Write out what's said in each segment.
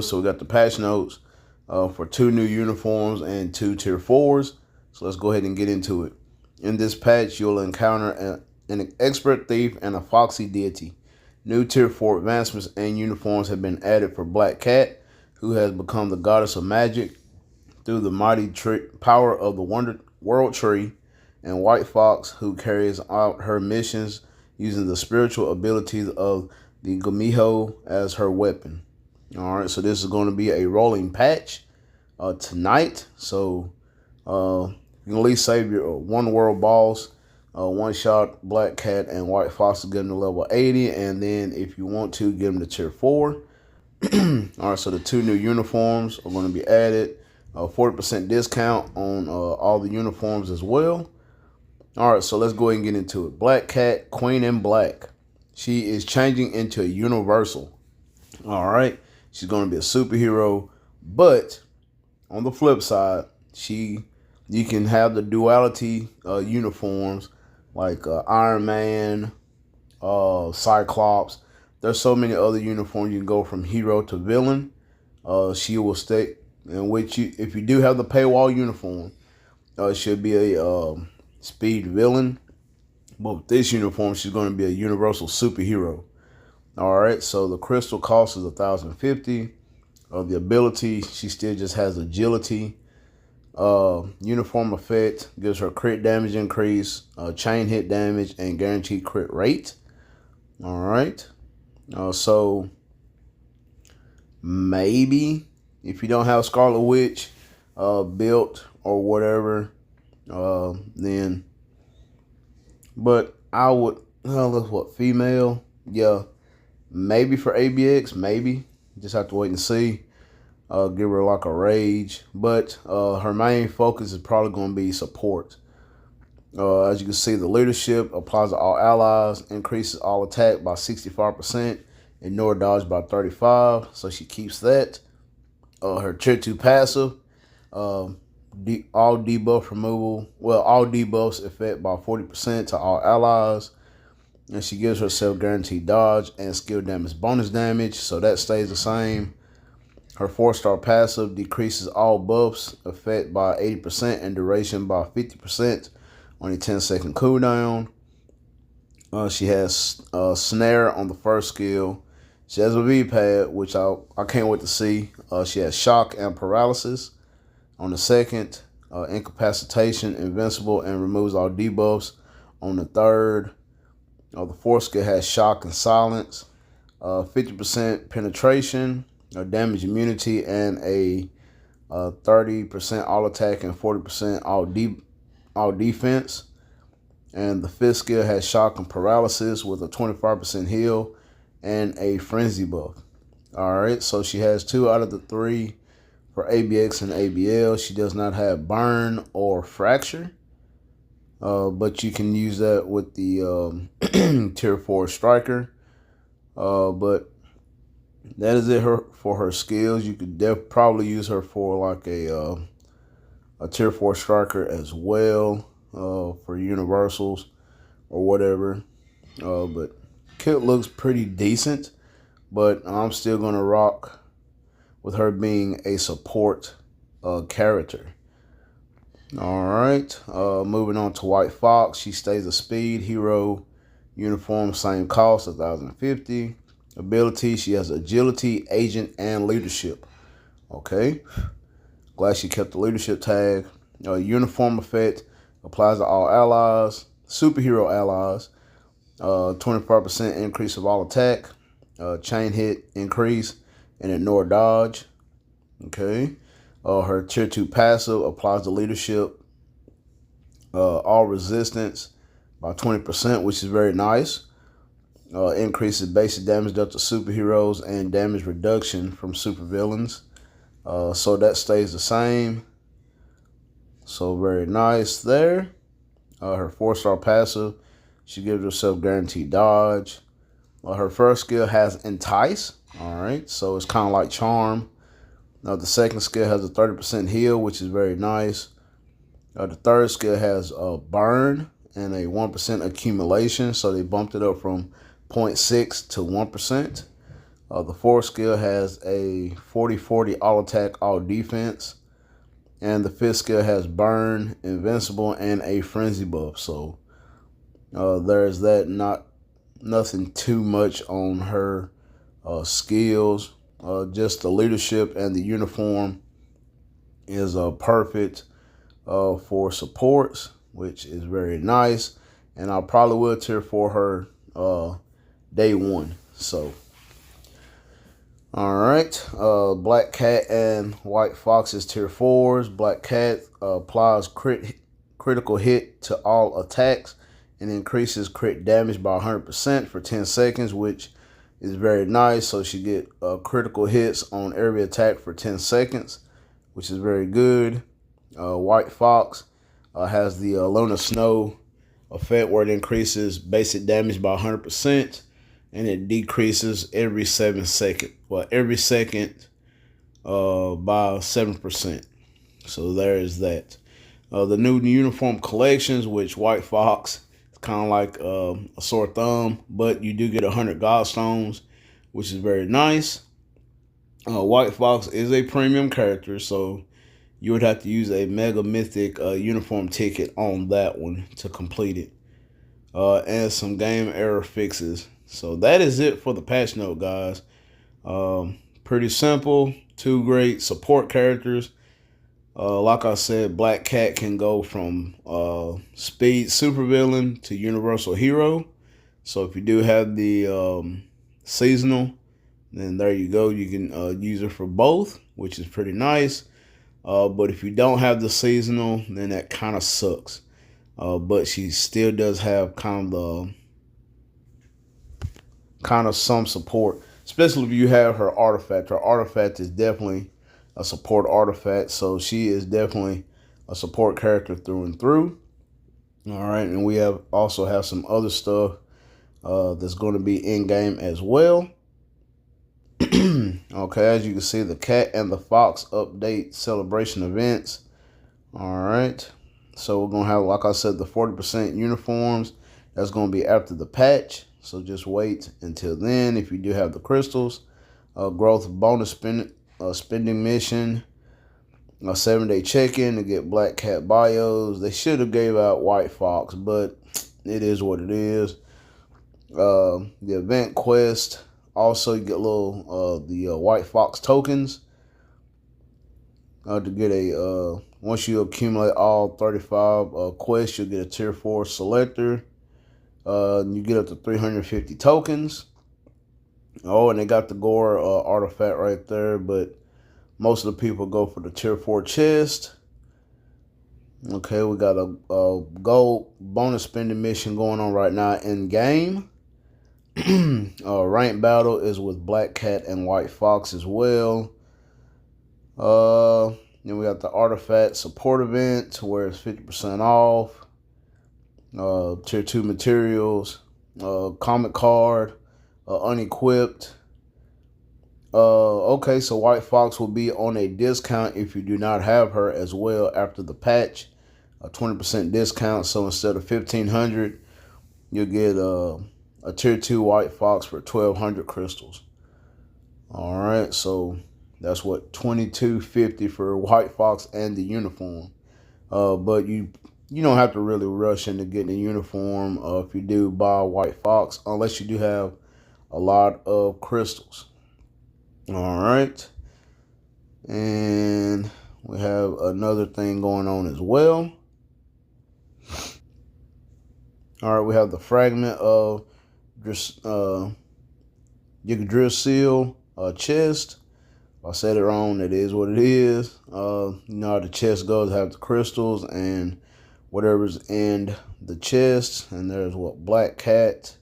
So we got the patch notes for 2 new uniforms and 2 tier 4s. So let's go ahead and get into it. In this patch, you'll encounter an expert thief and a foxy deity. New tier 4 advancements and uniforms have been added for Black Cat, who has become the goddess of magic through the mighty power of the world tree, and White Fox, who carries out her missions using the spiritual abilities of the Gumiho as her weapon. All right, so this is going to be a rolling patch tonight. So you can at least save your one world boss, one shot Black Cat and White Fox to get them to level 80, and then if you want to, get them to tier 4. All right, so the 2 new uniforms are going to be added. 40% discount on all the uniforms as well. All right, so let's go ahead and get into it. Black Cat, Queen in Black. She is changing into a universal. All right, she's going to be a superhero, but on the flip side, you can have the duality uniforms like Iron Man, Cyclops. There's so many other uniforms. You can go from hero to villain. She will stay in which if you do have the paywall uniform, it should be a speed villain. But with this uniform, she's going to be a universal superhero. All right, so the crystal cost is 1,050. The ability, she still just has agility. Uniform effect gives her crit damage increase, chain hit damage, and guaranteed crit rate. All right, so maybe if you don't have Scarlet Witch built or whatever, then, but I would, female, yeah, maybe for ABX, maybe, just have to wait and see. Give her like a rage, but her main focus is probably going to be support. As you can see, the leadership applies to all allies, increases all attack by 65%, ignore dodge by 35%, so she keeps that. Her tier 2 passive, all debuff removal, all debuffs effect by 40% to all allies, and she gives herself guaranteed dodge and skill damage bonus damage, so that stays the same. Her 4-star passive decreases all buffs effect by 80% and duration by 50% on a 10-second cooldown. She has snare on the first skill. She has a V-pad, which I can't wait to see. She has shock and paralysis on the second. Incapacitation, invincible, and removes all debuffs on the third. The fourth skill has shock and silence. 50% penetration, damage immunity, and a 30% all attack and 40% all defense. And the fifth skill has shock and paralysis with a 25% heal and a frenzy buff. All right, so she has 2 out of the 3 for ABX and ABL. She does not have burn or fracture, but you can use that with the tier 4 striker. But that is it for her skills. You could probably use her for like a tier 4 striker as well, for universals or whatever. But kit looks pretty decent, but I'm still gonna rock with her being a support character. All right, moving on to White Fox. She stays a speed hero uniform, same cost, 1,050. Ability, she has agility, agent, and leadership. Okay, glad she kept the leadership tag. Uniform effect applies to all allies, superhero allies. 25% increase of all attack, chain hit increase, and ignore dodge. Okay, her tier 2 passive applies to leadership, all resistance by 20%, which is very nice. Increases basic damage dealt to superheroes and damage reduction from supervillains. So that stays the same. So very nice there. Her 4-star passive, she gives herself guaranteed dodge. Her first skill has entice. All right, so it's kind of like charm. Now the second skill has a 30% heal, which is very nice. The third skill has burn and a 1% accumulation, so they bumped it up from 0.6 to 1%. The fourth skill has a 40/40 all attack, all defense. And the fifth skill has burn, invincible, and a frenzy buff. So there's that. Nothing too much on her skills. Just the leadership and the uniform is perfect for supports, which is very nice. And I probably will tier for her day one. So, all right. Black Cat and White Fox is tier 4s. Black Cat applies critical hit to all attacks and increases crit damage by 100% for 10 seconds, which is very nice. So she get critical hits on every attack for 10 seconds, which is very good. White Fox has the Luna Snow effect where it increases basic damage by 100% and it decreases every 7 seconds. Well, every second by 7%. So there is that. The new uniform collections, which White Fox is kind of like a sore thumb, but you do get 100 Godstones, which is very nice. White Fox is a premium character, so you would have to use a Mega Mythic uniform ticket on that one to complete it. And some game error fixes. So that is it for the patch note, guys. Pretty simple. 2 great support characters. Like I said, Black Cat can go from speed supervillain to universal hero. So if you do have the seasonal, then there you go. You can use it for both, which is pretty nice. But if you don't have the seasonal, then that kind of sucks. But she still does have kind of some support, especially if you have her artifact. Her artifact is definitely a support artifact, so she is definitely a support character through and through. All right, and we also have some other stuff that's going to be in game as well. Okay, as you can see, the Cat and the Fox update celebration events. All right, so we're gonna have, like I said, the 40% uniforms. That's gonna be after the patch, so just wait until then. If you do have the crystals, growth bonus spending mission, a 7-day check-in to get Black Cat bios. They should have gave out White Fox, but it is what it is. The event quest. Also, you get the White Fox tokens to get a. Once you accumulate all 35 quests, you'll get a tier 4 selector. You get up to 350 tokens. Oh, and they got the Gore artifact right there, but most of the people go for the tier 4 chest. Okay, we got a gold bonus spending mission going on right now in game. Rank battle is with Black Cat and White Fox as well. Then we got the artifact support event where it's 50% off. Tier 2 materials, comic card, unequipped. Okay, so White Fox will be on a discount if you do not have her as well after the patch. A 20% discount. So instead of 1,500, you'll get a tier 2 White Fox for 1,200 crystals. All right, so that's what, $22.50 for White Fox and the uniform. But you don't have to really rush into getting a uniform if you do buy White Fox, unless you do have a lot of crystals. All right, and we have another thing going on as well. All right, we have the fragment of Yggdrasil chest. If I said it wrong, it is what it is. You know how the chest goes, have the crystals and whatever's in the chest. And there's what, Black Cat.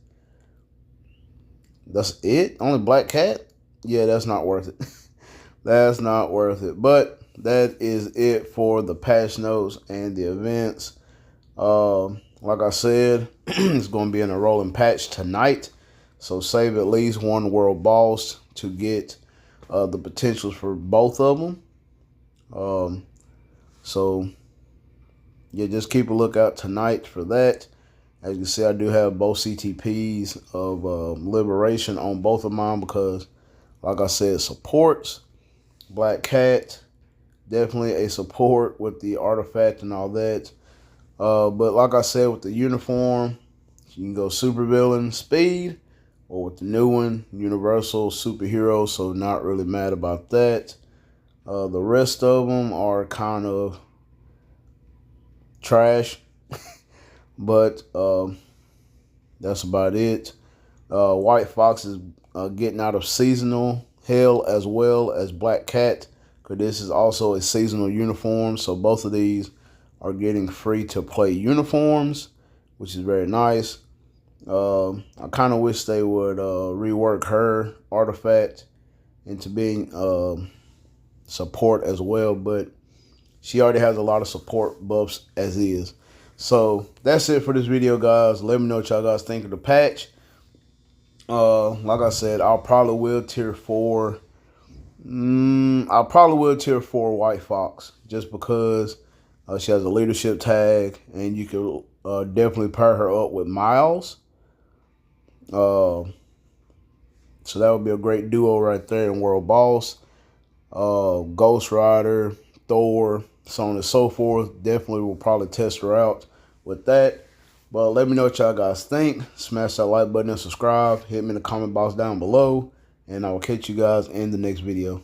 That's it? Only Black Cat? Yeah, that's not worth it. That's not worth it. But that is it for the patch notes and the events. Like I said, it's going to be in a rolling patch tonight. So save at least one world boss to get the potentials for both of them. So yeah, just keep a lookout tonight for that. As you can see, I do have both CTPs of Liberation on both of mine because Like I said, supports. Black Cat, definitely a support with the artifact and all that. But like I said, with the uniform, you can go supervillain speed, or with the new one, universal superhero. So not really mad about that. The rest of them are kind of trash, but that's about it. White Fox is getting out of seasonal hell as well as Black Cat, because this is also a seasonal uniform. So both of these are getting free to play uniforms, which is very nice. I kind of wish they would rework her artifact into being support as well, but she already has a lot of support buffs as is. So that's it for this video, guys. Let me know what y'all guys think of the patch. Like I said, I'll probably will tier 4. I'll probably will tier 4 White Fox, just because she has a leadership tag, and you can definitely pair her up with Miles. So that would be a great duo right there in World Boss. Ghost Rider, Thor, so on and so forth. Definitely will probably test her out with that. But let me know what y'all guys think. Smash that like button and subscribe. Hit me in the comment box down below. And I will catch you guys in the next video.